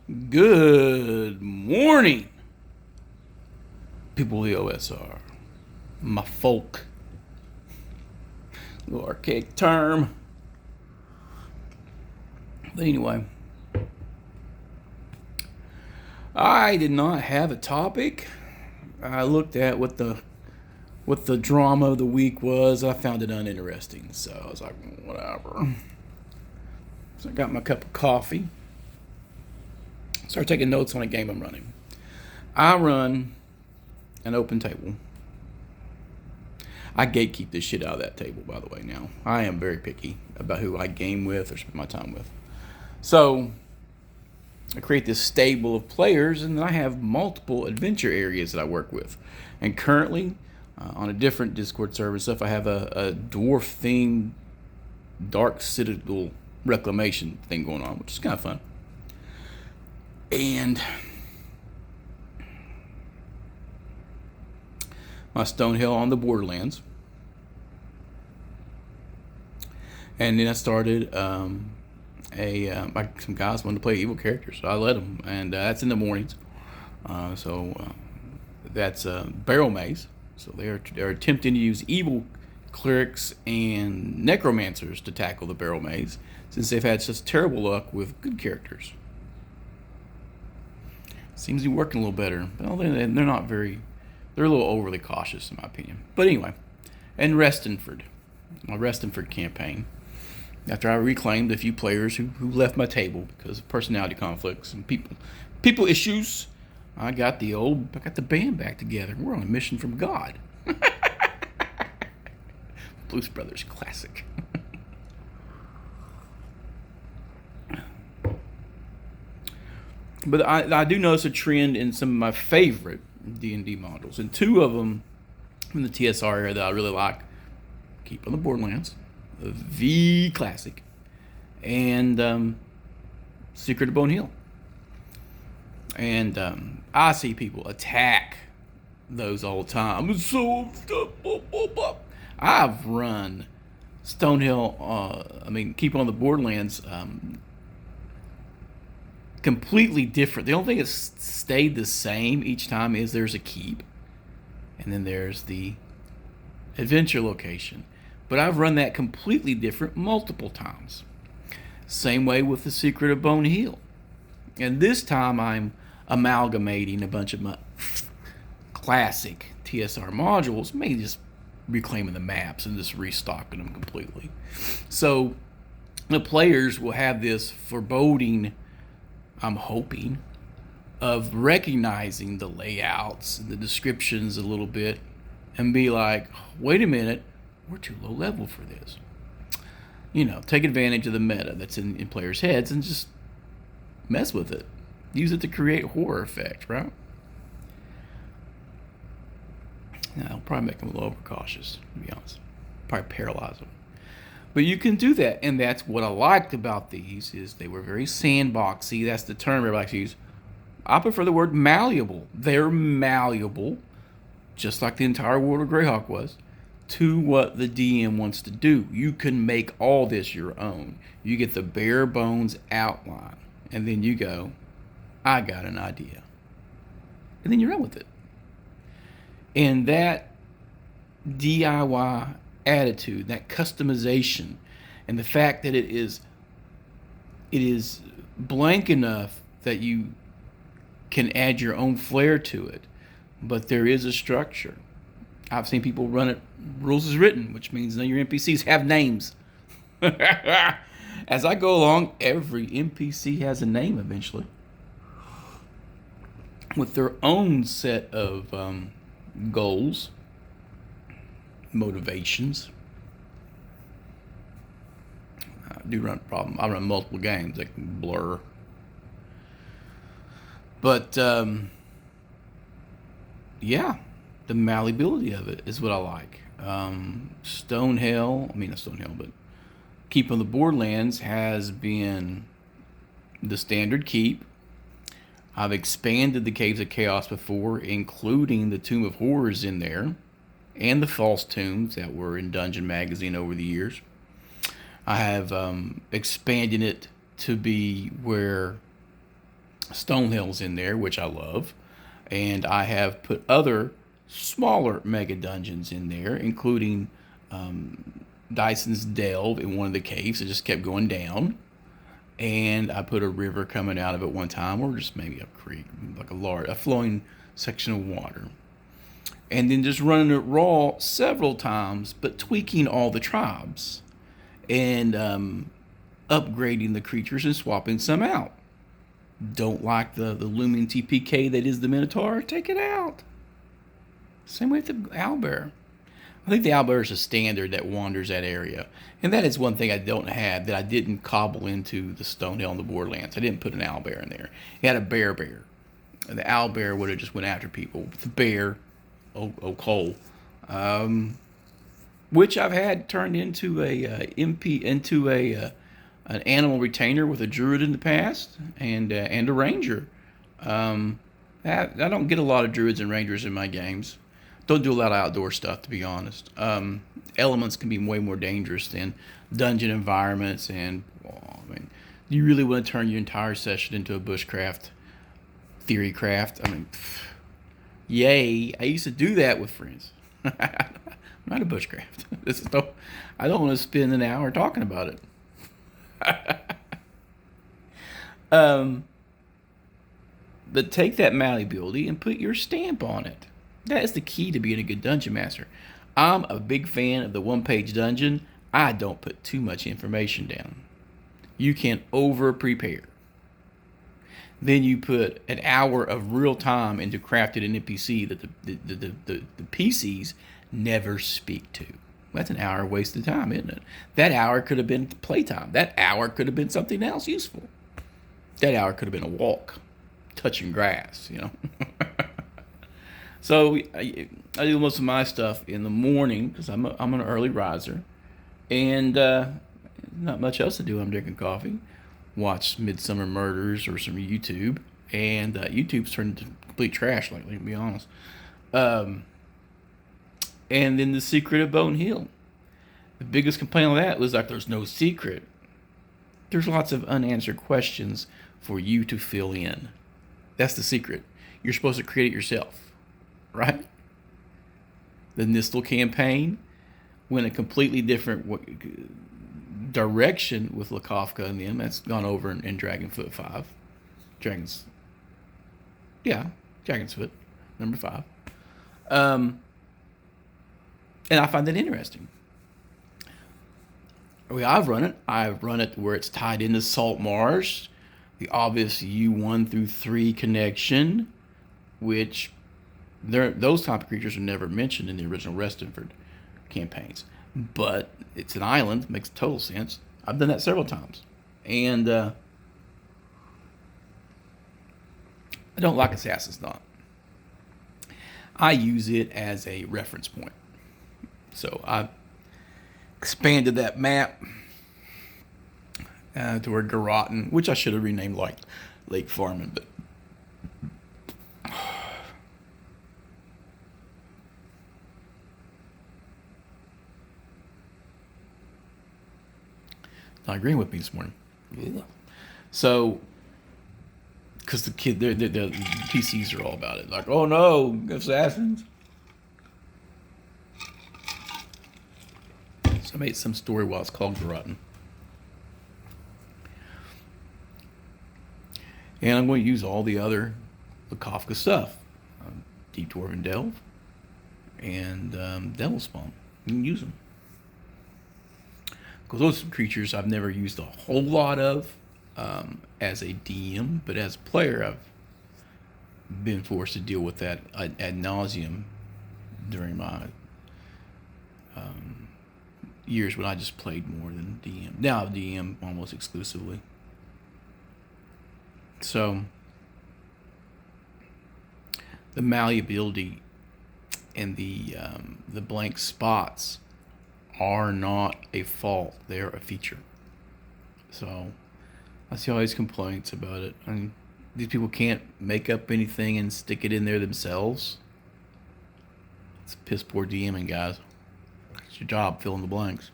Good morning, people of the OSR. My folk. A little archaic term. But anyway, I did not have a topic. I looked at what the drama of the week was. I found it uninteresting, so I was like, whatever. So I got my cup of coffee. Start taking notes on a game I'm running. I run an open table. I gatekeep this shit out of that table, by the way, now. I am very picky about who I game with or spend my time with. So, I create this stable of players, and then I have multiple adventure areas that I work with. And currently, on a different Discord server stuff, I have a dwarf-themed Dark Citadel reclamation thing going on, which is kind of fun. And my Stonehill on the Borderlands. And then I started some guys wanted to play evil characters, so I let them, and that's in the mornings. That's Barrel Maze. So they're attempting to use evil clerics and necromancers to tackle the Barrel Maze, since they've had such terrible luck with good characters. Seems to be working a little better. Well, they're not very... They're a little overly cautious, in my opinion. But anyway, and Restonford. My Restonford campaign. After I reclaimed a few players who left my table because of personality conflicts and people issues, I got the band back together. We're on a mission from God. Blues Brothers classic. But I do notice a trend in some of my favorite D&D modules, and two of them from the TSR area that I really like. Keep on the Borderlands, the V Classic, and Secret of Bone Hill. And I see people attack those all the time. I've run Stonehill, Keep on the Borderlands, completely different. The only thing that's stayed the same each time is there's a keep, and then there's the adventure location. But I've run that completely different multiple times. Same way with the Secret of Bone Hill. And this time I'm amalgamating a bunch of my classic TSR modules, maybe just reclaiming the maps and just restocking them completely. So the players will have this foreboding, I'm hoping, of recognizing the layouts and the descriptions a little bit and be like, wait a minute, we're too low level for this. Take advantage of the meta that's in players' heads and just mess with it. Use it to create horror effect, right? Now, I'll probably make them a little overcautious, to be honest. Probably paralyze them. But you can do that, and that's what I liked about these, is they were very sandboxy. That's the term everybody likes to use. I prefer the word malleable. They're malleable, just like the entire world of Greyhawk was, to what the DM wants to do. You can make all this your own. You get the bare bones outline, and then you go, I got an idea. And then you run with it. And that DIY attitude, that customization, and the fact that it is blank enough that you can add your own flair to it, but there is a structure. I've seen people run it rules as written, which means none of your NPCs have names. As I go along, every NPC has a name eventually, with their own set of goals, motivations. I do run a problem. I run multiple games that can blur. But yeah, the malleability of it is what I like. But Keep on the Borderlands has been the standard keep. I've expanded the Caves of Chaos before, including the Tomb of Horrors in there, and the false tombs that were in Dungeon Magazine over the years. I have expanded it to be where Stonehills in there, which I love. And I have put other smaller mega dungeons in there, including Dyson's Delve in one of the caves. It just kept going down. And I put a river coming out of it one time, or just maybe a creek, like a flowing section of water. And then just running it raw several times, but tweaking all the tribes and upgrading the creatures and swapping some out. Don't like the looming TPK that is the Minotaur? Take it out. Same way with the owlbear. I think the owlbear is a standard that wanders that area. And that is one thing I don't have that I didn't cobble into the Stonehill and the Borderlands. I didn't put an owlbear in there. It had a bear. And the owlbear would have just went after people. The bear, Cole, which I've had turned into an animal retainer with a druid in the past, and a ranger. I don't get a lot of druids and rangers in my games. Don't do a lot of outdoor stuff, to be honest. Elements can be way more dangerous than dungeon environments, and you really want to turn your entire session into a bushcraft, theory craft. Yay! I used to do that with friends. I'm not a bushcraft. I don't want to spend an hour talking about it. But take that malleability and put your stamp on it. That is the key to being a good dungeon master. I'm a big fan of the one-page dungeon. I don't put too much information down. You can over-prepare. Then you put an hour of real time into crafting an NPC that the PCs never speak to. That's an hour wasted time, isn't it? That hour could have been playtime. That hour could have been something else useful. That hour could have been a walk, touching grass, So I do most of my stuff in the morning because I'm an early riser, and not much else to do. I'm drinking coffee, watch Midsummer Murders or some YouTube, and YouTube's turned into complete trash lately, to be honest. And then The Secret of Bone Hill. The biggest complaint on that was like there's no secret. There's lots of unanswered questions for you to fill in. That's the secret. You're supposed to create it yourself, right? The Nistel campaign went a completely different direction with Lakofka and them. That's gone over in Dragonfoot 5. Dragon's Foot, number 5. And I find that interesting. I've run it where it's tied into Salt Marsh, the obvious U1 through 3 connection, which those type of creatures are never mentioned in the original Restonford campaigns. But it's an island, makes total sense. I've done that several times. And I don't like Assassin's Dawn. I use it as a reference point. So I expanded that map to where Garrotten, which I should have renamed like Lake Farming, but not agreeing with me this morning. Yeah. So, because the PCs are all about it, like, oh no, assassins. I made some story while it's called Garrotten. And I'm going to use all the other Kafka stuff. Deep Dwarven Delve and Devil Spawn. You can use them. Because those are creatures I've never used a whole lot of as a DM, but as a player I've been forced to deal with that ad nauseum during my years when I just played more than DM. Now I DM almost exclusively. So the malleability and the blank spots are not a fault; they're a feature. So I see all these complaints about it. I mean, these people can't make up anything and stick it in there themselves. It's piss poor DMing, guys. It's your job, fill in the blanks.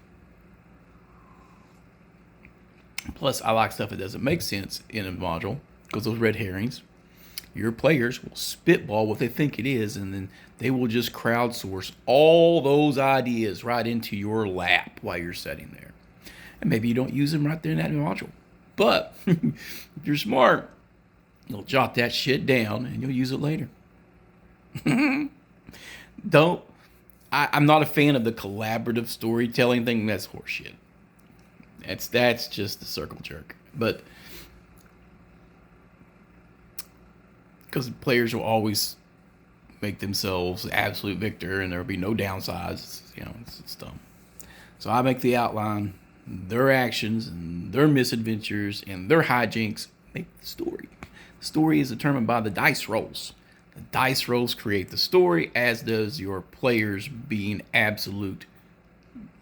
Plus, I like stuff that doesn't make sense in a module because those red herrings, your players will spitball what they think it is, and then they will just crowdsource all those ideas right into your lap while you're sitting there. And maybe you don't use them right there in that module. But if you're smart, you'll jot that shit down and you'll use it later. I'm not a fan of the collaborative storytelling thing. That's horseshit. That's just the circle jerk. But because players will always make themselves the absolute victor and there'll be no downsides. It's dumb. So I make the outline, their actions and their misadventures and their hijinks make the story. The story is determined by the dice rolls. The dice rolls create the story, as does your players being absolute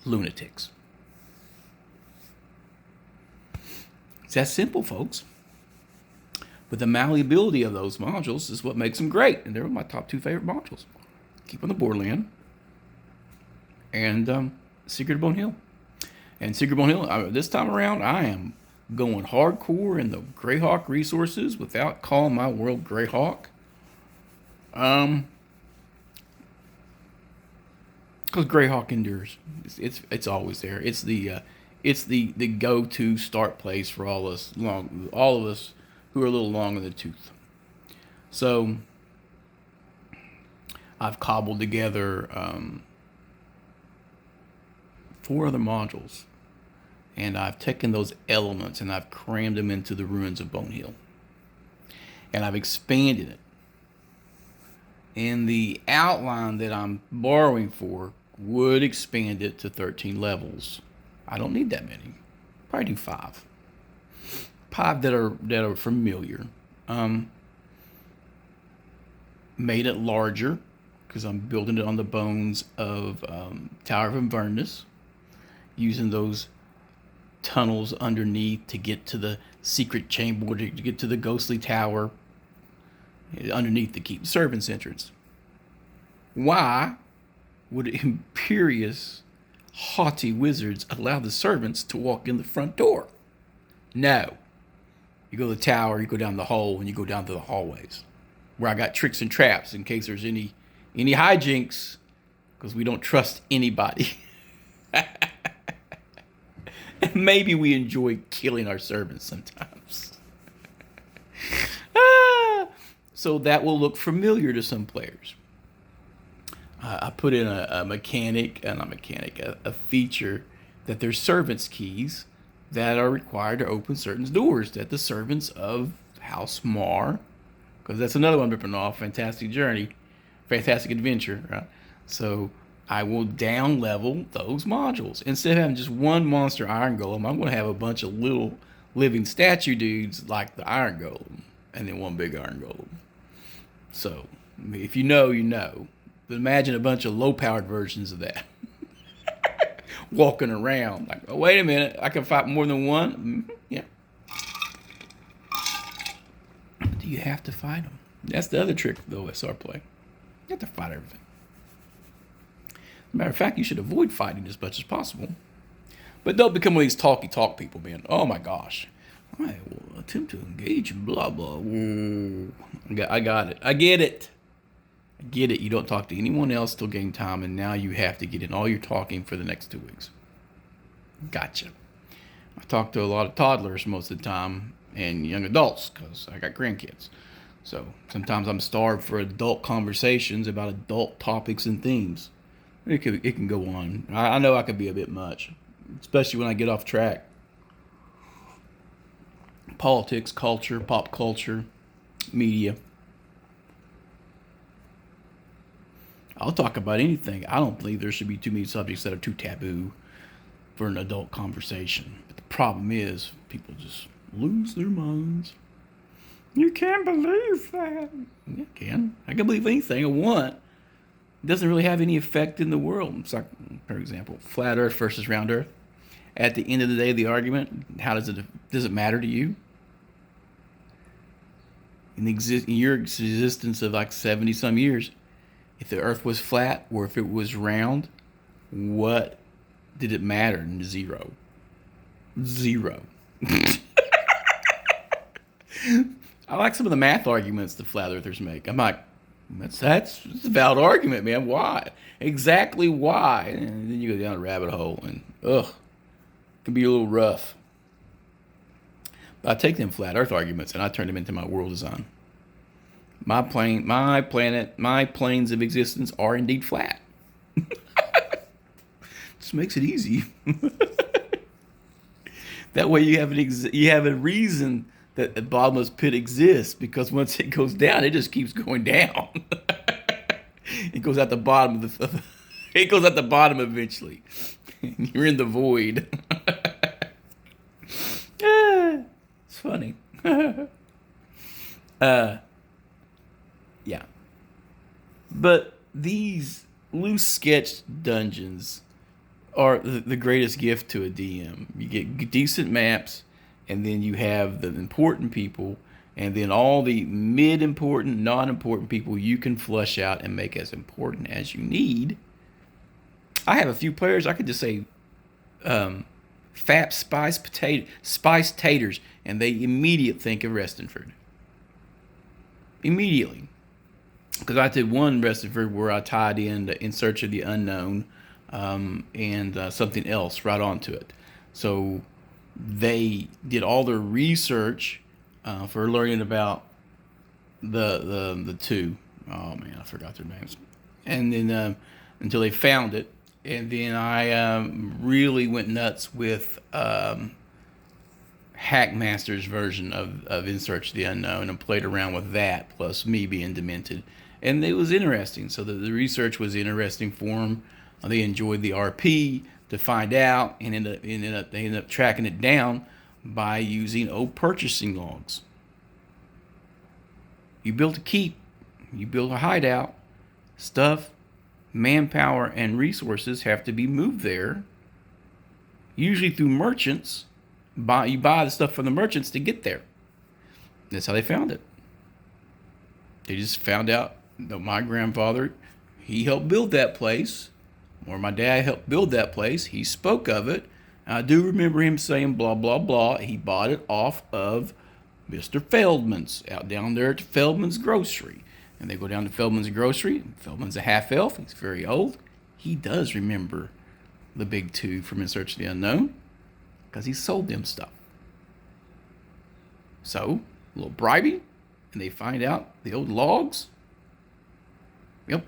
lunatics. It's that simple, folks. But the malleability of those modules is what makes them great. And they're my top 2 favorite modules. Keep on the Borderlands and Secret of Bone Hill. And Secret of Bone Hill, this time around, I am going hardcore in the Greyhawk resources without calling my world Greyhawk. Because Greyhawk endures. It's always there. It's the go-to start place for all of us who are a little long in the tooth. So I've cobbled together 4 other modules, and I've taken those elements and I've crammed them into the ruins of Bone Hill, and I've expanded it. And the outline that I'm borrowing for would expand it to 13 levels. I don't need that many. Probably do 5. 5 that are familiar. Made it larger because I'm building it on the bones of Tower of Inverness, using those tunnels underneath to get to the secret chamber, to get to the ghostly tower underneath to keep servants' entrance. Why would imperious, haughty wizards allow the servants to walk in the front door? No. You go to the tower, you go down the hole, and you go down to the hallways, where I got tricks and traps in case there's any hijinks, because we don't trust anybody. And maybe we enjoy killing our servants sometimes. So that will look familiar to some players. I put in a feature that there's servants' keys that are required to open certain doors, that the servants of House Mar, because that's another one ripping off Fantastic Adventure, right? So I will down level those modules. Instead of having just one monster Iron Golem, I'm going to have a bunch of little living statue dudes like the Iron Golem, and then one big Iron Golem. So if you know, you know. But imagine a bunch of low-powered versions of that. Walking around like, oh, wait a minute, I can fight more than one? Mm-hmm. Yeah. Do you have to fight them? That's the other trick of the OSR play. You have to fight everything. As a matter of fact, you should avoid fighting as much as possible. But don't become one of these talky-talk people, man. Oh my gosh. I will attempt to engage in blah, blah. Whoa. I got it. I get it. You don't talk to anyone else till game time, and now you have to get in all your talking for the next 2 weeks. Gotcha. I talk to a lot of toddlers most of the time, and young adults, because I got grandkids. So sometimes I'm starved for adult conversations about adult topics and themes. It can go on. I know I could be a bit much, especially when I get off track. Politics, culture, pop culture, media. I'll talk about anything. I don't believe there should be too many subjects that are too taboo for an adult conversation. But the problem is, people just lose their minds. You can't believe that. Yeah, I can. I can believe anything I want. It doesn't really have any effect in the world. It's like, for example, flat Earth versus round Earth. At the end of the day, the argument, how does it matter to you? In your existence of like 70 some years, if the Earth was flat or if it was round, what did it matter? Zero. I like some of the math arguments the flat earthers make. I'm like, that's a valid argument, man. Why? Exactly why? And then you go down a rabbit hole, and it can be a little rough. But I take them flat Earth arguments and I turn them into my world design. My planet, my planes of existence are indeed flat. Just makes it easy. That way you have a reason that the bottomless pit exists, because once it goes down, it just keeps going down. It goes at the bottom of the. It goes at the bottom eventually. You're in the void. It's funny. Yeah. But these loose sketched dungeons are the greatest gift to a DM. You get decent maps, and then you have the important people, and then all the mid-important, non-important people you can flush out and make as important as you need. I have a few players, I could just say fat spiced taters, and they immediately think of Restonford. Immediately. Because I did one Restonford where I tied in Search of the Unknown and something else right onto it. So they did all their research for learning about the two. Oh man, I forgot their names. And then until they found it, and then I really went nuts with Hackmaster's version of In Search of the Unknown and played around with that, plus me being demented. And it was interesting. So the research was interesting for them. They enjoyed the RP to find out, and they ended up tracking it down by using old purchasing logs. You build a keep, you build a hideout, stuff, manpower, and resources have to be moved there, usually through merchants. You buy the stuff from the merchants to get there. That's how they found it. They just found out that my grandfather, he helped build that place, or my dad helped build that place. He spoke of it. I do remember him saying blah, blah, blah. He bought it off of Mr. Feldman's, out down there at Feldman's Grocery. And they go down to Feldman's Grocery. Feldman's a half-elf. He's very old. He does remember the big two from In Search of the Unknown, because he sold them stuff. So, a little bribing, and they find out the old logs. Yep.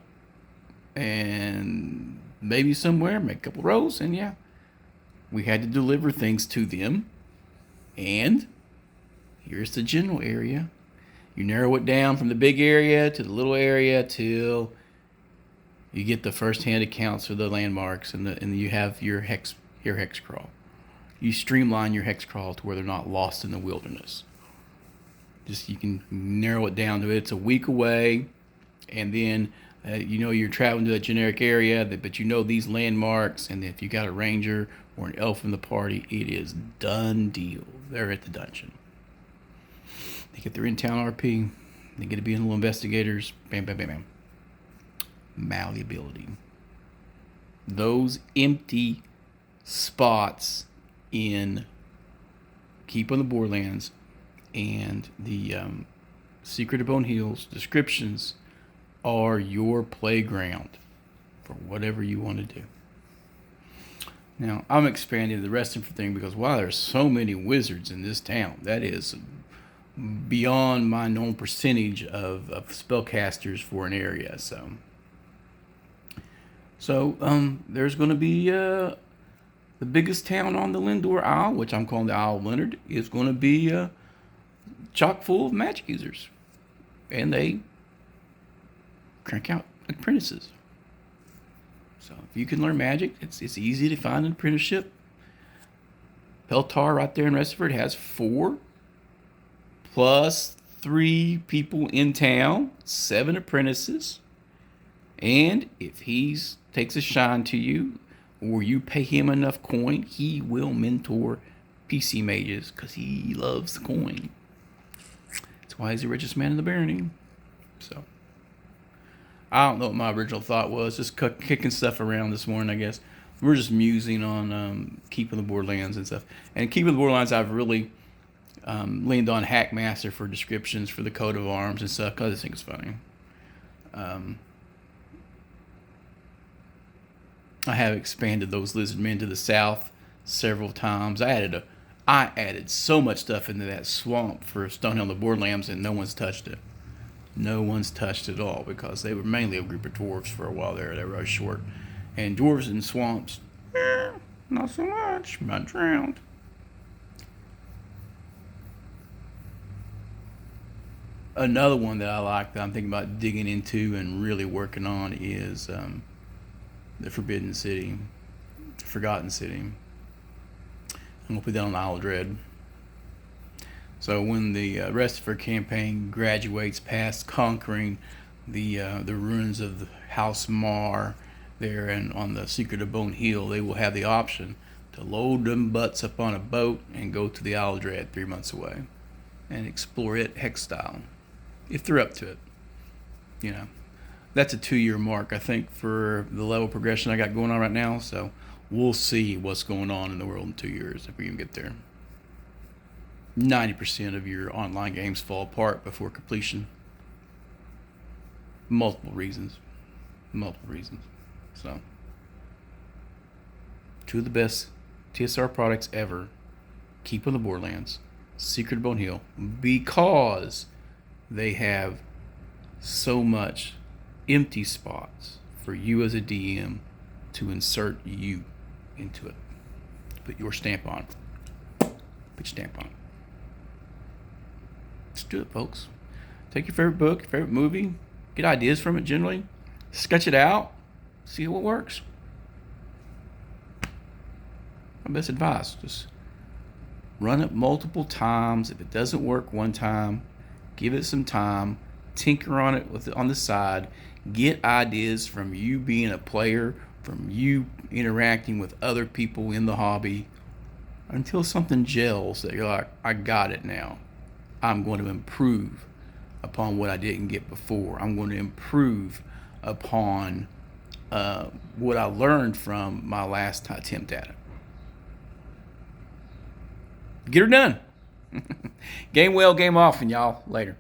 And maybe somewhere, make a couple rows, and yeah, we had to deliver things to them. And here's the general area. You narrow it down from the big area to the little area till you get the first-hand accounts of the landmarks, and you have your hex crawl. You streamline your hex crawl to where they're not lost in the wilderness. Just you can narrow it down to it. It's a week away, and then you're traveling to a generic area, but you know these landmarks, and if you got a ranger or an elf in the party, it is done deal. They're at the dungeon. They get their in-town RP. They get to be in little investigators. Bam, bam, bam, bam. Malleability. Those empty spots in Keep on the Borderlands and the Secret of Bone Hills descriptions are your playground for whatever you want to do. Now, I'm expanding the Restonford thing because, wow, there's so many wizards in this town. That is beyond my known percentage of spellcasters for an area. So there's going to be the biggest town on the Lindor Isle, which I'm calling the Isle of Leonard, is going to be chock full of magic users. And they crank out apprentices. So if you can learn magic, it's easy to find an apprenticeship. Peltar right there in Restonford has 4 plus 3 people in town, 7 apprentices. And if he takes a shine to you, or you pay him enough coin, he will mentor PC mages because he loves the coin. That's why he's the richest man in the barony. So, I don't know what my original thought was. Just kicking stuff around this morning, I guess. We're just musing on Keeping the Borderlands and stuff. And Keeping the Borderlands, I've really Leaned on Hackmaster for descriptions for the coat of arms and stuff because I just think it's funny. I have expanded those lizard men to the south several times. I added so much stuff into that swamp for Stonehill and the Borderlands, and no one's touched it. No one's touched it at all because they were mainly a group of dwarves for a while there. They were short. And dwarves in swamps, not so much. I drowned. Another one that I like that I'm thinking about digging into and really working on is the Forbidden City, Forgotten City. I'm gonna put that on the Isle of Dread. So when the rest of our campaign graduates past conquering the ruins of the House Mar there and on the Secret of Bone Hill, they will have the option to load them butts up on a boat and go to the Isle of Dread 3 months away and explore it hex style, if they're up to it. You know, that's a 2-year mark, I think, for the level progression I got going on right now. So we'll see what's going on in the world in 2 years if we can get there. 90% of your online games fall apart before completion. Multiple reasons. So, 2 of the best TSR products ever. Keep on the Borderlands, Secret of Bone Hill, because they have so much empty spots for you as a DM to insert you into it. Put your stamp on. Put your stamp on. Let's do it, folks. Take your favorite book, your favorite movie, get ideas from it generally, sketch it out, see what works. My best advice, just run it multiple times. If it doesn't work one time, give it some time, tinker on it on the side, get ideas from you being a player, from you interacting with other people in the hobby, until something gels that you're like, I got it now. I'm going to improve upon what I didn't get before. I'm going to improve upon what I learned from my last attempt at it. Get her done. Game well, game off, and y'all later.